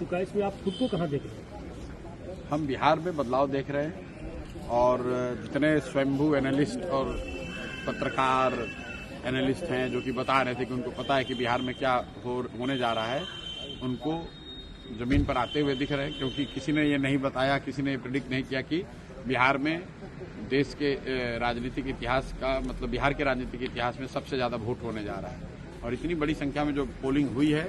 इसमें आप खुद को कहाँ देख रहे हैं? हम बिहार में बदलाव देख रहे हैं और जितने स्वयंभू एनालिस्ट और पत्रकार एनालिस्ट हैं जो कि बता रहे थे कि उनको पता है कि बिहार में क्या होने जा रहा है, उनको जमीन पर आते हुए दिख रहे हैं। क्योंकि किसी ने ये नहीं बताया, किसी ने ये प्रेडिक्ट नहीं किया कि बिहार में देश के राजनीतिक इतिहास का मतलब बिहार के राजनीतिक इतिहास में सबसे ज्यादा वोट होने जा रहा है। और इतनी बड़ी संख्या में जो पोलिंग हुई है,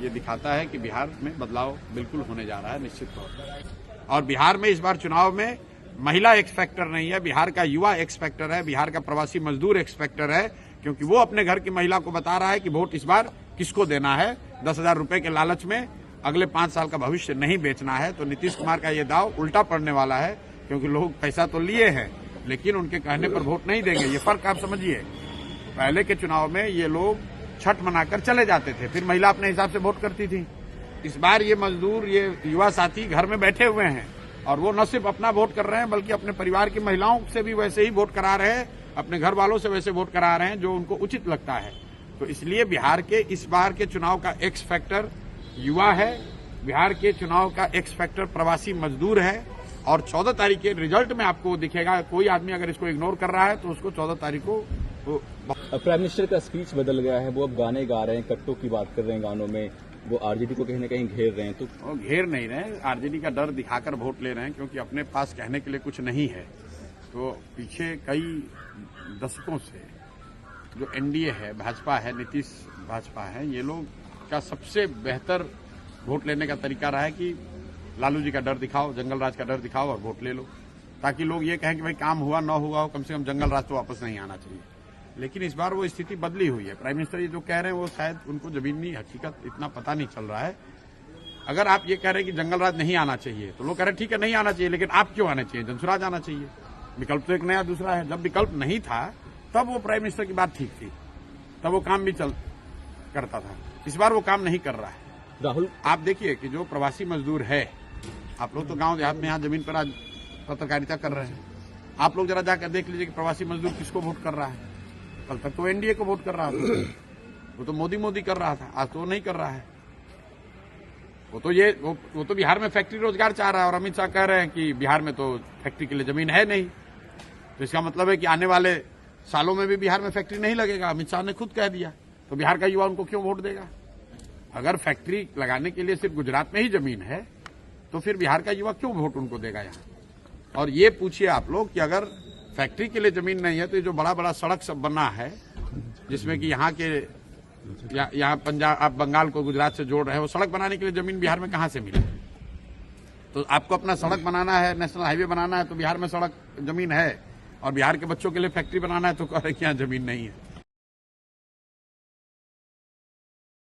ये दिखाता है कि बिहार में बदलाव बिल्कुल होने जा रहा है निश्चित तौर पर। और बिहार में इस बार चुनाव में महिला एक्स फैक्टर नहीं है, बिहार का युवा एक्स फैक्टर है, बिहार का प्रवासी मजदूर एक्स फैक्टर है। क्योंकि वो अपने घर की महिला को बता रहा है कि वोट इस बार किसको देना है। 10,000 रुपए के लालच में अगले 5 साल का भविष्य नहीं बेचना है। तो नीतीश कुमार का ये दाव उल्टा पड़ने वाला है, क्योंकि लोग पैसा तो लिए हैं लेकिन उनके कहने पर वोट नहीं देंगे। ये फर्क आप समझिए। पहले के चुनाव में ये लोग छठ मनाकर चले जाते थे, फिर महिला अपने हिसाब से वोट करती थी। इस बार ये मजदूर, ये युवा साथी घर में बैठे हुए हैं और वो न सिर्फ अपना वोट कर रहे हैं बल्कि अपने परिवार की महिलाओं से भी वैसे ही वोट करा रहे हैं, अपने घर वालों से वैसे वोट करा रहे हैं जो उनको उचित लगता है। तो इसलिए बिहार के इस बार के चुनाव का एक्स फैक्टर युवा है, बिहार के चुनाव का एक्स फैक्टर प्रवासी मजदूर है। और 14 तारीख के रिजल्ट में आपको दिखेगा। कोई आदमी अगर इसको इग्नोर कर रहा है तो उसको 14 तारीख को प्राइम मिनिस्टर का स्पीच बदल गया है। वो अब गाने गा रहे हैं, कट्टों की बात कर रहे हैं गानों में। वो आरजेडी को कहीं न कहीं घेर रहे हैं। तो वो घेर नहीं रहे, आरजेडी का डर दिखाकर वोट ले रहे हैं, क्योंकि अपने पास कहने के लिए कुछ नहीं है। तो पीछे कई दशकों से जो एनडीए है, भाजपा है, नीतीश भाजपा है, ये लोग का सबसे बेहतर वोट लेने का तरीका रहा है कि लालू जी का डर दिखाओ, जंगल राज का डर दिखाओ और वोट ले लो, ताकि लोग ये कहें कि भाई काम हुआ ना हुआ हो, कम से कम जंगल राज तो वापस नहीं आना चाहिए। लेकिन इस बार वो स्थिति बदली हुई है। प्राइम मिनिस्टर ये जो कह रहे हैं वो शायद उनको जमीनी हकीकत इतना पता नहीं चल रहा है। अगर आप ये कह रहे हैं कि जंगल राज नहीं आना चाहिए तो लोग कह रहे हैं ठीक है नहीं आना चाहिए, लेकिन आप क्यों आना चाहिए? जनसुराज आना चाहिए। विकल्प तो एक नया दूसरा है। जब विकल्प नहीं था तब वो प्राइम मिनिस्टर की बात ठीक थी, तब वो काम भी करता था। इस बार वो काम नहीं कर रहा है। राहुल, आप देखिए कि जो प्रवासी मजदूर है, आप लोग तो गांव देहात में यहाँ जमीन पर आज पत्रकारिता कर रहे हैं, आप लोग जरा जाकर देख लीजिए कि प्रवासी मजदूर किसको वोट कर रहा है। कल तक तो एनडीए को वोट कर रहा था, वो तो मोदी कर रहा था, आज तो वो नहीं कर रहा है। वो तो बिहार में फैक्ट्री रोजगार चाह रहा है और अमित शाह कह रहे हैं कि बिहार में तो फैक्ट्री के लिए जमीन है नहीं। तो इसका मतलब है कि आने वाले सालों में भी बिहार में फैक्ट्री नहीं लगेगा। अमित शाह ने खुद कह दिया। तो बिहार का युवा उनको क्यों वोट देगा? अगर फैक्ट्री लगाने के लिए सिर्फ गुजरात में ही जमीन है तो फिर बिहार का युवा क्यों वोट उनको देगा यहाँ? और ये पूछिए आप लोग कि अगर फैक्ट्री के लिए जमीन नहीं है तो ये जो बड़ा बड़ा सड़क सब बना है, जिसमें कि यहाँ पंजाब, आप बंगाल को गुजरात से जोड़ रहे हैं, वो सड़क बनाने के लिए जमीन बिहार में कहाँ से मिले? तो आपको अपना सड़क बनाना है, नेशनल हाईवे बनाना है तो बिहार में सड़क जमीन है, और बिहार के बच्चों के लिए फैक्ट्री बनाना है तो कह रहे हैं कि यहाँ जमीन नहीं है।